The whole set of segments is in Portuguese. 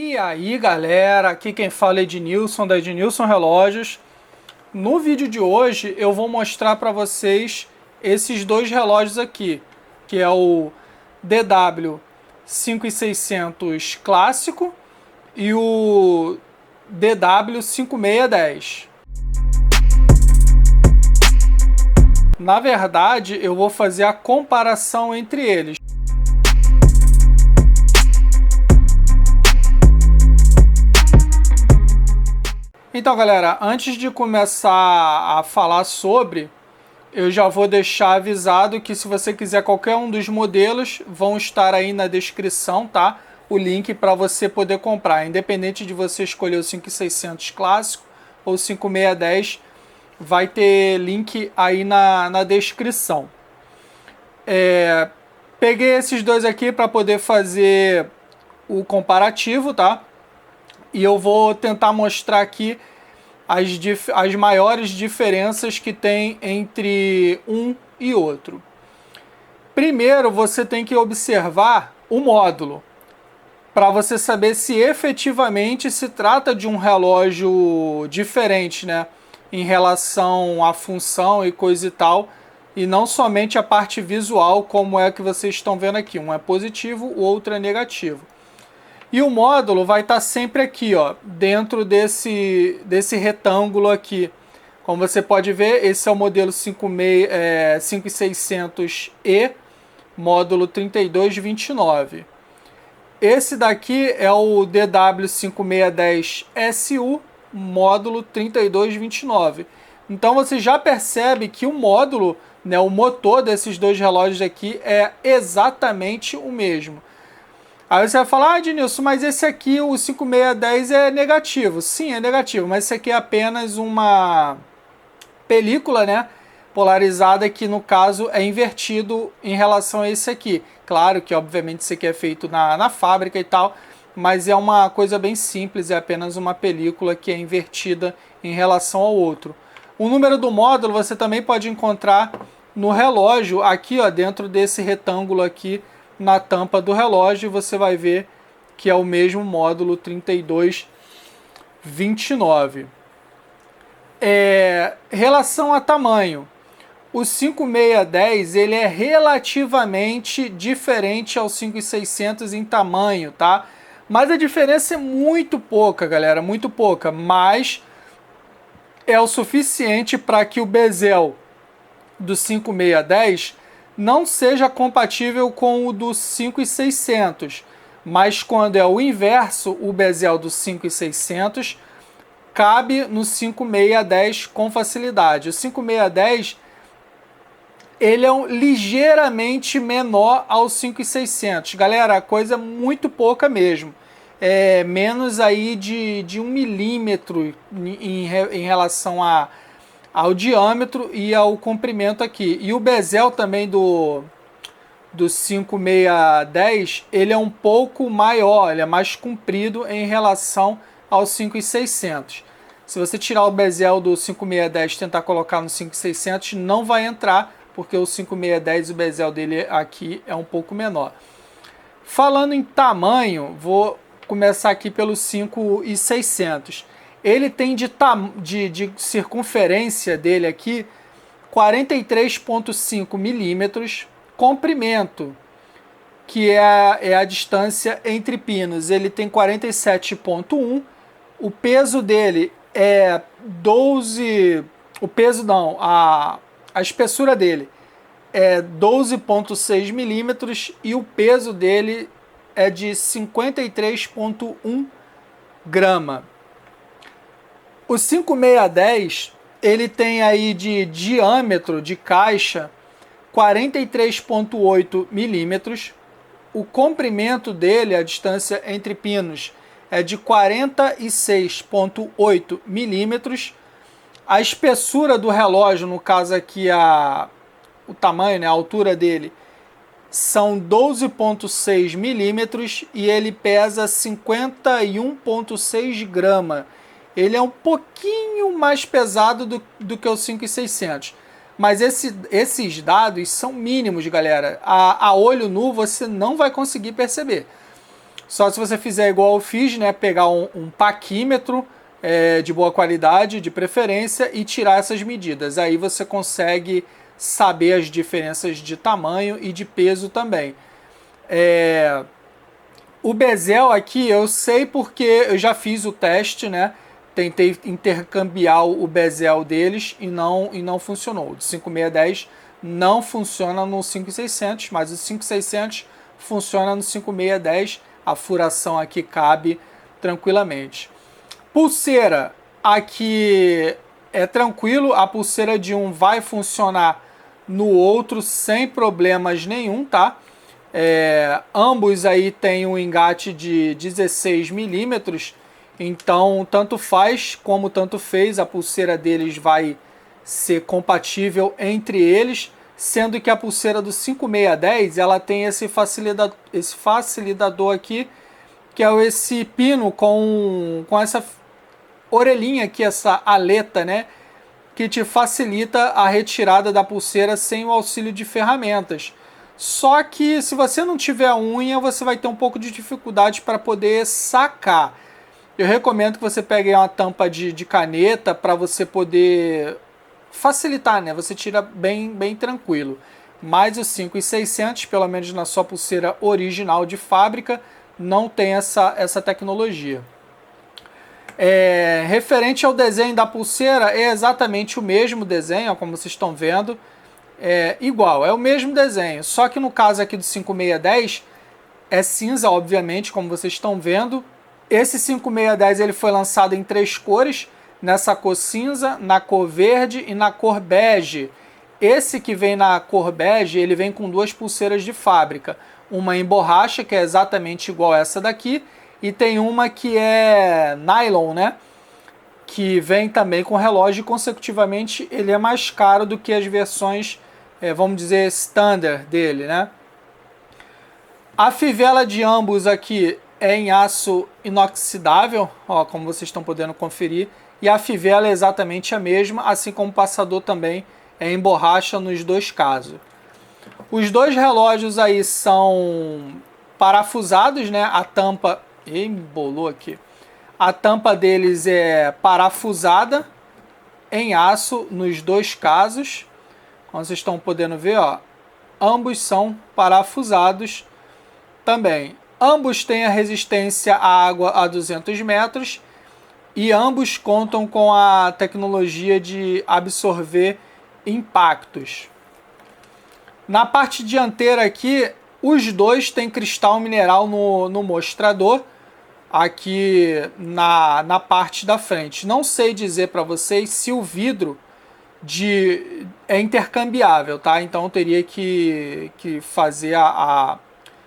E aí galera, aqui quem fala é Ednilson da Ednilson Relógios. No vídeo de hoje eu vou mostrar para vocês esses dois relógios aqui, que é o DW 5600 clássico e o DW 5610. Na verdade, eu vou fazer a comparação entre eles. Então, galera, antes de começar a falar sobre, eu já vou deixar avisado que se você quiser qualquer um dos modelos, vão estar aí na descrição, tá? O link para você poder comprar, independente de você escolher o 5600 clássico ou 5610, vai ter link aí na descrição. Peguei esses dois aqui para poder fazer o comparativo, tá? E eu vou tentar mostrar aqui as maiores diferenças que tem entre um e outro. Primeiro, você tem que observar o módulo, para você saber se efetivamente se trata de um relógio diferente, né? Em relação à função e coisa e tal, e não somente a parte visual, como é que vocês estão vendo aqui. Um é positivo, o outro é negativo. E o módulo vai estar sempre aqui, ó, dentro desse retângulo aqui. Como você pode ver, esse é o modelo 5600E, módulo 3229. Esse daqui é o DW5610SU, módulo 3229. Então você já percebe que o módulo, né, o motor desses dois relógios aqui é exatamente o mesmo. Aí você vai falar, Ednilson, mas esse aqui, o 5610, é negativo. Sim, é negativo, mas esse aqui é apenas uma película, né, polarizada, que no caso é invertido em relação a esse aqui. Claro que, obviamente, isso aqui é feito na fábrica e tal, mas é uma coisa bem simples, é apenas uma película que é invertida em relação ao outro. O número do módulo você também pode encontrar no relógio, aqui, ó, dentro desse retângulo aqui, na tampa do relógio, você vai ver que é o mesmo módulo 3229. Relação a tamanho, o 5610 ele é relativamente diferente ao 5600 em tamanho, tá? Mas a diferença é muito pouca, galera, muito pouca, mas é o suficiente para que o bezel do 5610 não seja compatível com o do 5600, mas quando é o inverso, o bezel do 5600 cabe no 5610 com facilidade. O 5610 ele é ligeiramente menor ao 5600. Galera, coisa muito pouca mesmo. É menos aí de 1 milímetro em relação ao diâmetro e ao comprimento aqui. E o bezel também do 5610, ele é um pouco maior, ele é mais comprido em relação ao 5600. Se você tirar o bezel do 5610 e tentar colocar no 5600, não vai entrar, porque o 5610, o bezel dele aqui é um pouco menor. Falando em tamanho, vou começar aqui pelo 5600. Ele tem de circunferência dele aqui 43,5 milímetros, comprimento, que é a distância entre pinos, ele tem 47,1, o peso dele é 12, a espessura dele é 12,6 milímetros e o peso dele é de 53,1 grama. O 5610, ele tem aí de diâmetro de caixa 43,8 milímetros. O comprimento dele, a distância entre pinos, é de 46,8 milímetros. A espessura do relógio, no caso aqui o tamanho, né, a altura dele, são 12,6 milímetros e ele pesa 51,6 gramas. Ele é um pouquinho mais pesado do que o 5600. Mas esses dados são mínimos, galera. A olho nu você não vai conseguir perceber. Só se você fizer igual eu fiz, né, pegar um paquímetro de boa qualidade, de preferência, e tirar essas medidas. Aí você consegue saber as diferenças de tamanho e de peso também. O bezel aqui eu sei porque eu já fiz o teste, né? Tentei intercambiar o bezel deles e não funcionou. O de 5610 não funciona no 5600, mas o 5600 funciona no 5610. A furação aqui cabe tranquilamente. Pulseira, aqui é tranquilo, a pulseira de um vai funcionar no outro sem problemas nenhum, tá? Ambos aí têm um engate de 16 milímetros, então tanto faz como tanto fez, a pulseira deles vai ser compatível entre eles, sendo que a pulseira do 5610 ela tem esse facilitador aqui, que é esse pino com essa orelhinha aqui, essa aleta, né? Que te facilita a retirada da pulseira sem o auxílio de ferramentas. Só que se você não tiver unha, você vai ter um pouco de dificuldade para poder sacar. Eu recomendo que você pegue uma tampa de caneta para você poder facilitar, né? Você tira bem tranquilo. Mas o 5600, pelo menos na sua pulseira original de fábrica, não tem essa tecnologia. Referente ao desenho da pulseira, é exatamente o mesmo desenho, como vocês estão vendo. Igual, é o mesmo desenho, só que no caso aqui do 5610 é cinza, obviamente, como vocês estão vendo. Esse 5610 ele foi lançado em 3 cores, nessa cor cinza, na cor verde e na cor bege. Esse que vem na cor bege, ele vem com 2 pulseiras de fábrica, uma em borracha, que é exatamente igual essa daqui, e tem uma que é nylon, né? Que vem também com relógio, e consecutivamente ele é mais caro do que as versões, vamos dizer, standard dele, né? A fivela de ambos aqui é em aço inoxidável, ó, como vocês estão podendo conferir, e a fivela é exatamente a mesma, assim como o passador também é em borracha nos 2 casos. Os 2 relógios aí são parafusados, né? A tampa... embolou aqui. A tampa deles é parafusada em aço nos 2 casos. Como vocês estão podendo ver, ó, ambos são parafusados também. Ambos têm a resistência à água a 200 metros e ambos contam com a tecnologia de absorver impactos. Na parte dianteira aqui, os 2 têm cristal mineral no mostrador, aqui na parte da frente. Não sei dizer para vocês se o vidro é intercambiável, tá? Então eu teria que fazer a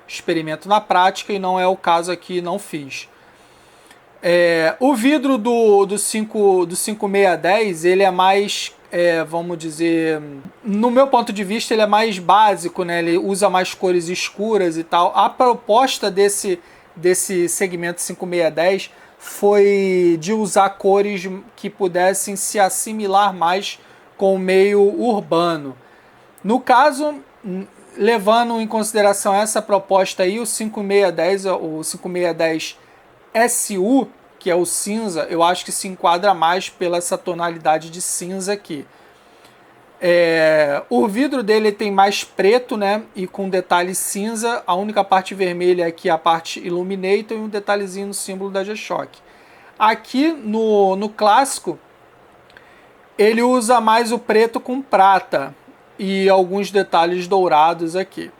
experimento na prática e não é o caso aqui, não fiz. O vidro do 5610 ele é mais, vamos dizer, no meu ponto de vista ele é mais básico, né? Ele usa mais cores escuras e tal. A proposta desse segmento 5610 foi de usar cores que pudessem se assimilar mais com o meio urbano. No caso, levando em consideração essa proposta aí, o 5610 SU, que é o cinza, eu acho que se enquadra mais pela essa tonalidade de cinza aqui. O vidro dele tem mais preto, né, e com detalhe cinza. A única parte vermelha aqui é a parte Illuminator e um detalhezinho no símbolo da G-Shock. Aqui no clássico, ele usa mais o preto com prata e alguns detalhes dourados aqui.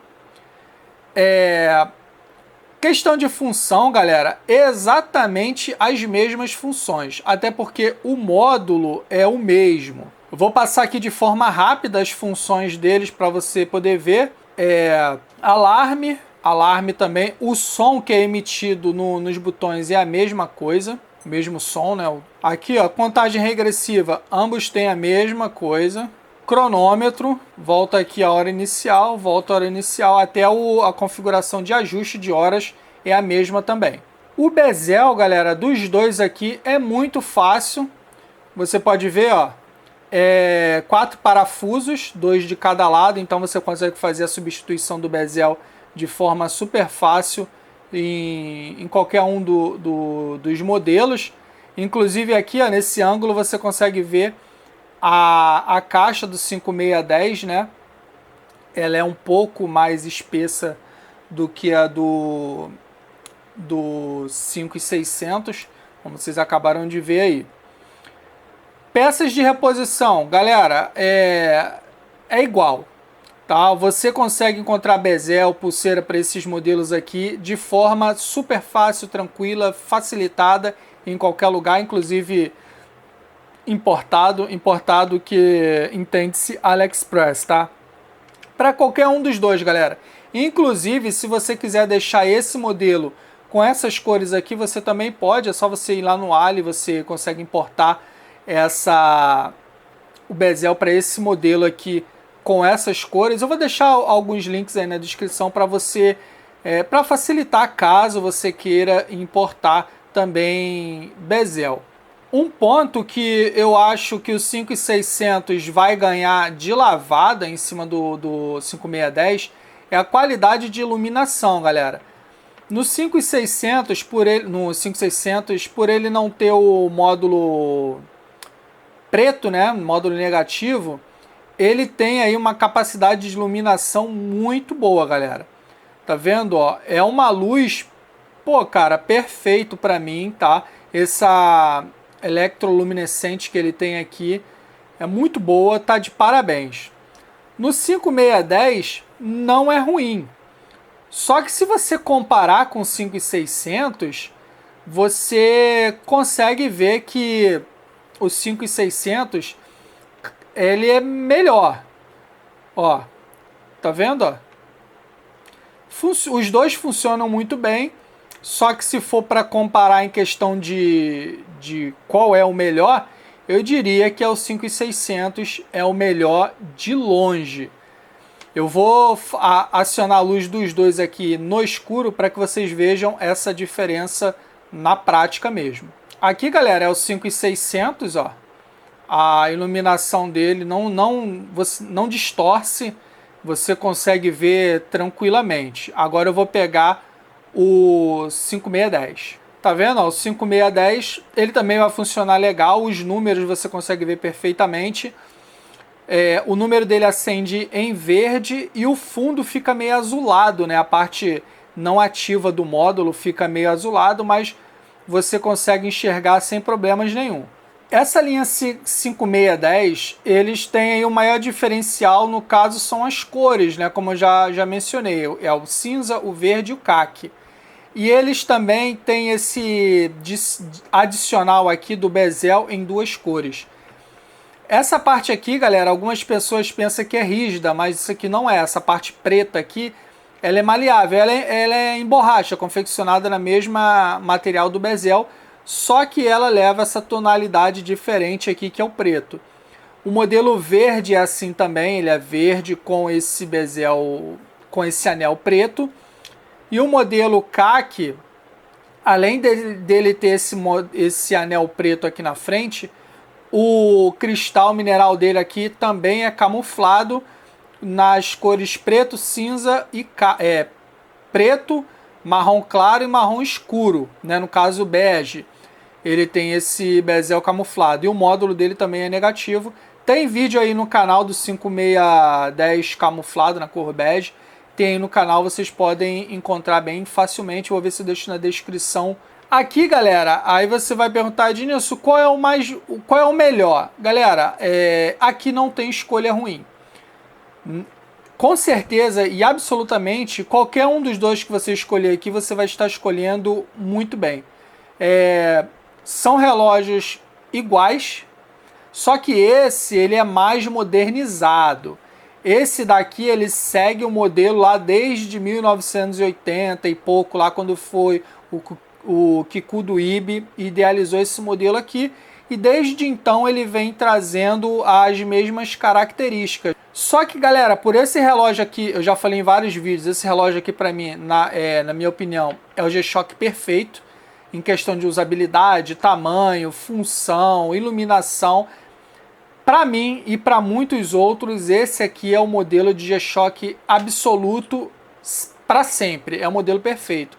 Questão de função, galera, é exatamente as mesmas funções, até porque o módulo é o mesmo. Eu vou passar aqui de forma rápida as funções deles para você poder ver. Alarme também. O som que é emitido nos botões é a mesma coisa, o mesmo som, né? Aqui, ó, contagem regressiva, ambos têm a mesma coisa. Cronômetro, volta aqui a hora inicial, volta a hora inicial, até a configuração de ajuste de horas é a mesma também. O bezel, galera, dos 2 aqui é muito fácil. Você pode ver, ó, 4 parafusos, 2 de cada lado, então você consegue fazer a substituição do bezel de forma super fácil em qualquer um dos modelos. Inclusive aqui, ó, nesse ângulo, você consegue ver a caixa do 5610, né? Ela é um pouco mais espessa do que a do 5600, como vocês acabaram de ver aí. Peças de reposição, galera, é igual, tá? Você consegue encontrar bezel, pulseira para esses modelos aqui de forma super fácil, tranquila, facilitada em qualquer lugar, inclusive importado que entende-se AliExpress, tá? Para qualquer um dos dois, galera. Inclusive, se você quiser deixar esse modelo com essas cores aqui, você também pode, é só você ir lá no Ali, você consegue importar o bezel para esse modelo aqui com essas cores. Eu vou deixar alguns links aí na descrição para você, para facilitar caso você queira importar também bezel. Um ponto que eu acho que o 5600 vai ganhar de lavada em cima do 5610 é a qualidade de iluminação, galera. No 5600, por ele não ter o módulo preto, né, módulo negativo, ele tem aí uma capacidade de iluminação muito boa, galera. Tá vendo, ó? É uma luz, pô, cara, perfeito para mim, tá? Essa eletroluminescente que ele tem aqui é muito boa, tá de parabéns. No 5610 não é ruim. Só que se você comparar com o 5600, você consegue ver que o 5600 ele é melhor. Ó, tá vendo, ó? Os dois funcionam muito bem, só que se for para comparar em questão de qual é o melhor, eu diria que é o 5600 é o melhor de longe. Eu vou acionar a luz dos dois aqui no escuro para que vocês vejam essa diferença na prática mesmo. Aqui, galera, é o 5600, ó. A iluminação dele não distorce, você consegue ver tranquilamente. Agora eu vou pegar o 5610. Tá vendo? Ó, o 5610 ele também vai funcionar legal, os números você consegue ver perfeitamente. O número dele acende em verde e o fundo fica meio azulado, né? A parte não ativa do módulo fica meio azulado, mas você consegue enxergar sem problemas nenhum. Essa linha 5610, eles têm aí o maior diferencial, no caso, são as cores, né? Como eu já mencionei, é o cinza, o verde e o caqui. E eles também têm esse adicional aqui do bezel em duas cores. Essa parte aqui, galera, algumas pessoas pensam que é rígida, mas isso aqui não é. Essa parte preta aqui, ela é maleável, ela é em borracha, confeccionada na mesma material do bezel, só que ela leva essa tonalidade diferente aqui, que é o preto. O modelo verde é assim também, ele é verde com esse bezel, com esse anel preto. E o modelo caqui, além dele ter esse anel preto aqui na frente, o cristal mineral dele aqui também é camuflado nas cores preto, cinza e preto, marrom claro e marrom escuro, né? No caso bege. Ele tem esse bezel camuflado e o módulo dele também é negativo. Tem vídeo aí no canal do 5610 camuflado na cor bege. Tem aí no canal, vocês podem encontrar bem facilmente. Vou ver se eu deixo na descrição. Aqui, galera, aí você vai perguntar, Ednilson, qual é o melhor? Galera, aqui não tem escolha ruim. Com certeza e absolutamente, qualquer um dos dois que você escolher aqui, você vai estar escolhendo muito bem. São relógios iguais, só que ele é mais modernizado. Esse daqui, ele segue o modelo lá desde 1980 e pouco, lá quando foi o Kikudo Ibe idealizou esse modelo aqui. E desde então ele vem trazendo as mesmas características. Só que, galera, por esse relógio aqui, eu já falei em vários vídeos, esse relógio aqui para mim, na minha opinião, é o G-Shock perfeito. Em questão de usabilidade, tamanho, função, iluminação. Para mim e para muitos outros, esse aqui é o modelo de G-Shock absoluto para sempre. É o modelo perfeito.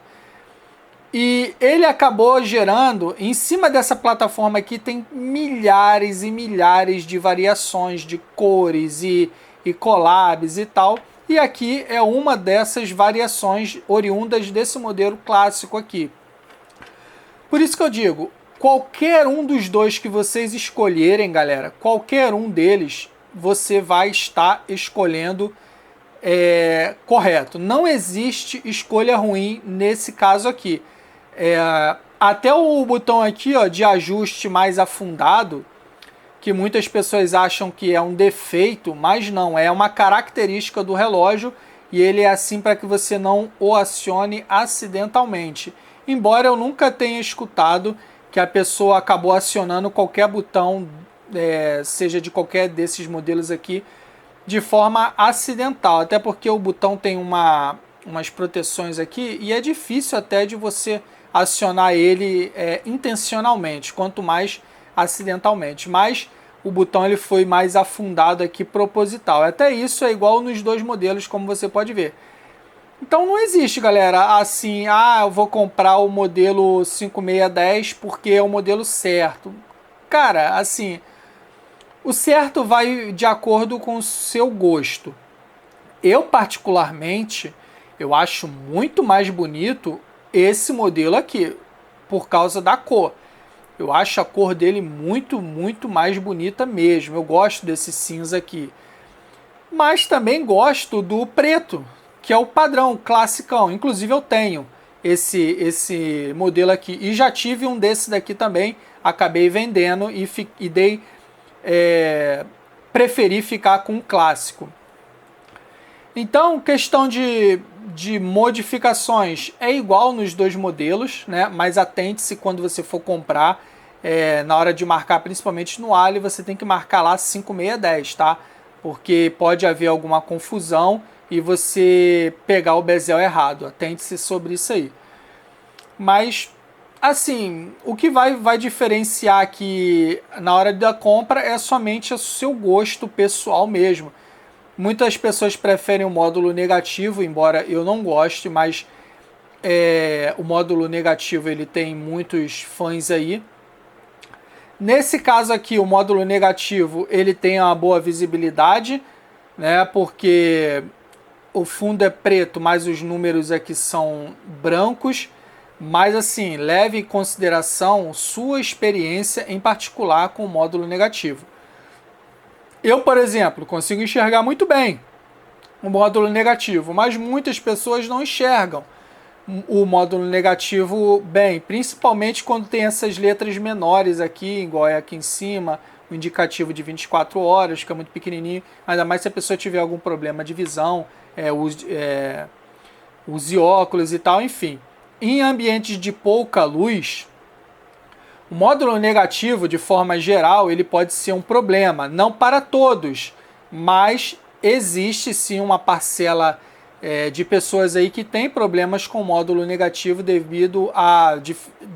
E ele acabou gerando, em cima dessa plataforma aqui tem milhares e milhares de variações de cores e collabs e tal. E aqui é uma dessas variações oriundas desse modelo clássico aqui. Por isso que eu digo, qualquer um dos dois que vocês escolherem, galera, qualquer um deles, você vai estar escolhendo correto. Não existe escolha ruim nesse caso aqui. Até o botão aqui, ó, de ajuste mais afundado, que muitas pessoas acham que é um defeito, mas não, é uma característica do relógio e ele é assim para que você não o acione acidentalmente. Embora eu nunca tenha escutado que a pessoa acabou acionando qualquer botão, seja de qualquer desses modelos aqui, de forma acidental, até porque o botão tem umas proteções aqui e é difícil até de você acionar ele intencionalmente, quanto mais acidentalmente, mas o botão ele foi mais afundado aqui proposital. Até isso é igual nos dois modelos, como você pode ver. Então não existe, galera, assim, eu vou comprar o modelo 5610 porque é o modelo certo. Cara, assim, o certo vai de acordo com o seu gosto. Eu, particularmente, eu acho muito mais bonito esse modelo aqui, por causa da cor. Eu acho a cor dele muito, muito mais bonita mesmo. Eu gosto desse cinza aqui. Mas também gosto do preto, que é o padrão, classicão. Inclusive eu tenho esse modelo aqui. E já tive um desse daqui também. Acabei vendendo e preferi ficar com o clássico. Então, questão de modificações é igual nos dois modelos, né? Mas atente-se quando você for comprar, na hora de marcar, principalmente no Ali, você tem que marcar lá 5610, tá? Porque pode haver alguma confusão e você pegar o bezel errado. Atente-se sobre isso aí. Mas, assim, o que vai diferenciar aqui na hora da compra é somente o seu gosto pessoal mesmo. Muitas pessoas preferem o módulo negativo, embora eu não goste, mas o módulo negativo ele tem muitos fãs aí. Nesse caso aqui, o módulo negativo ele tem uma boa visibilidade, né? Porque o fundo é preto, mas os números aqui são brancos. Mas assim, leve em consideração sua experiência em particular com o módulo negativo. Eu, por exemplo, consigo enxergar muito bem o módulo negativo, mas muitas pessoas não enxergam o módulo negativo bem, principalmente quando tem essas letras menores aqui, igual é aqui em cima, o indicativo de 24 horas, que é muito pequenininho, ainda mais se a pessoa tiver algum problema de visão, use óculos e tal, enfim. Em ambientes de pouca luz, o módulo negativo, de forma geral, ele pode ser um problema, não para todos, mas existe sim uma parcela de pessoas aí que tem problemas com o módulo negativo devido à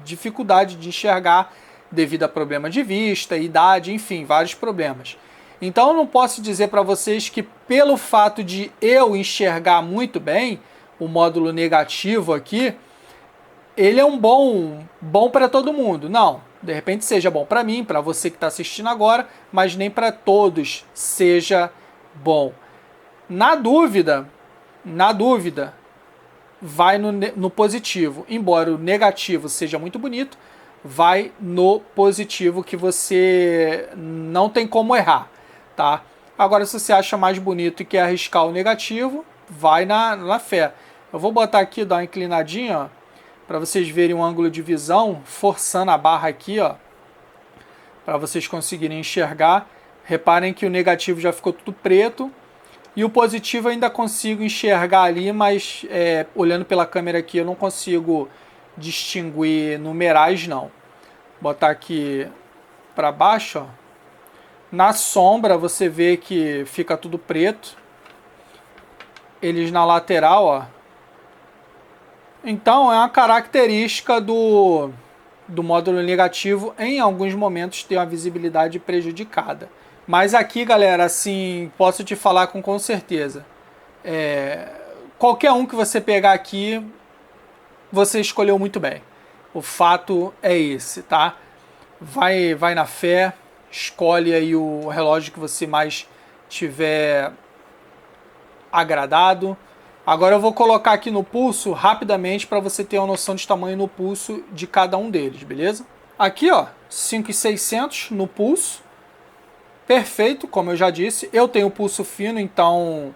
dificuldade de enxergar, devido a problema de vista, idade, enfim, vários problemas. Então eu não posso dizer para vocês que pelo fato de eu enxergar muito bem o módulo negativo aqui, ele é um bom para todo mundo. Não, de repente seja bom para mim, para você que está assistindo agora, mas nem para todos seja bom. Na dúvida, vai no positivo. Embora o negativo seja muito bonito, vai no positivo que você não tem como errar, tá? Agora, se você acha mais bonito e quer arriscar o negativo, vai na fé. Eu vou botar aqui, dar uma inclinadinha, ó, para vocês verem um ângulo de visão, forçando a barra aqui, ó, para vocês conseguirem enxergar. Reparem que o negativo já ficou tudo preto e o positivo eu ainda consigo enxergar ali, mas olhando pela câmera aqui eu não consigo distinguir numerais não. Vou botar aqui para baixo, ó. Na sombra você vê que fica tudo preto. Eles na lateral, ó. Então é uma característica do módulo negativo em alguns momentos ter uma visibilidade prejudicada. Mas aqui, galera, assim, posso te falar com certeza. Qualquer um que você pegar aqui, você escolheu muito bem. O fato é esse, tá? Vai na fé, escolhe aí o relógio que você mais tiver agradado. Agora eu vou colocar aqui no pulso rapidamente para você ter uma noção de tamanho no pulso de cada um deles, beleza? Aqui, ó, 5.600 no pulso. Perfeito, como eu já disse. Eu tenho pulso fino, então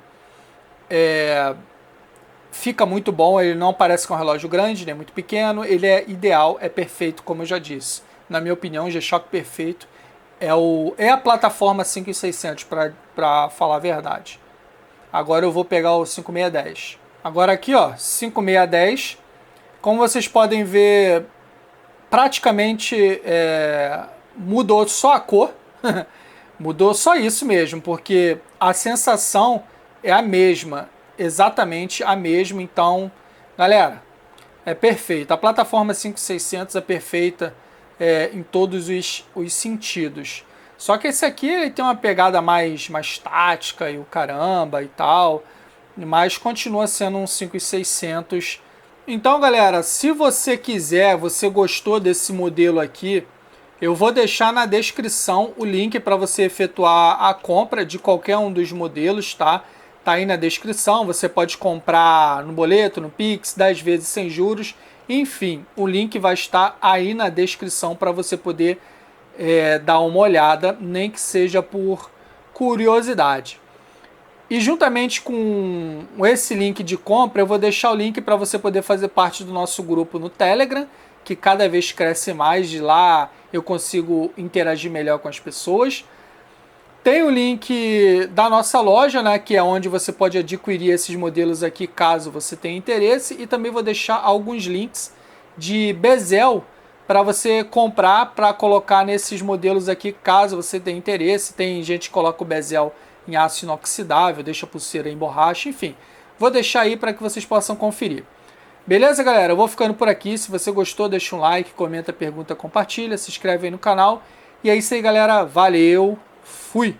fica muito bom. Ele não parece com um relógio grande, nem muito pequeno. Ele é ideal, é perfeito, como eu já disse. Na minha opinião, o G-Shock perfeito é a plataforma 5.600, para falar a verdade. Agora eu vou pegar o 5.610. Agora aqui, ó, 5.610. Como vocês podem ver, praticamente mudou só a cor. Mudou só isso mesmo, porque a sensação é a mesma, exatamente a mesma. Então, galera, é perfeito. A plataforma 5.600 é perfeita em todos os sentidos. Só que esse aqui ele tem uma pegada mais tática e o caramba e tal, mas continua sendo um 5.600. Então, galera, se você quiser, você gostou desse modelo aqui, eu vou deixar na descrição o link para você efetuar a compra de qualquer um dos modelos, tá? Tá aí na descrição, você pode comprar no boleto, no Pix, 10 vezes sem juros, enfim, o link vai estar aí na descrição para você poder dar uma olhada, nem que seja por curiosidade. E juntamente com esse link de compra, eu vou deixar o link para você poder fazer parte do nosso grupo no Telegram, que cada vez cresce mais. De lá eu consigo interagir melhor com as pessoas. Tem o link da nossa loja, né, que é onde você pode adquirir esses modelos aqui, caso você tenha interesse. E também vou deixar alguns links de bezel para você comprar, para colocar nesses modelos aqui, caso você tenha interesse. Tem gente que coloca o bezel em aço inoxidável, deixa a pulseira em borracha, enfim. Vou deixar aí para que vocês possam conferir. Beleza, galera? Eu vou ficando por aqui. Se você gostou, deixa um like, comenta, pergunta, compartilha, se inscreve aí no canal. E é isso aí, galera. Valeu, fui!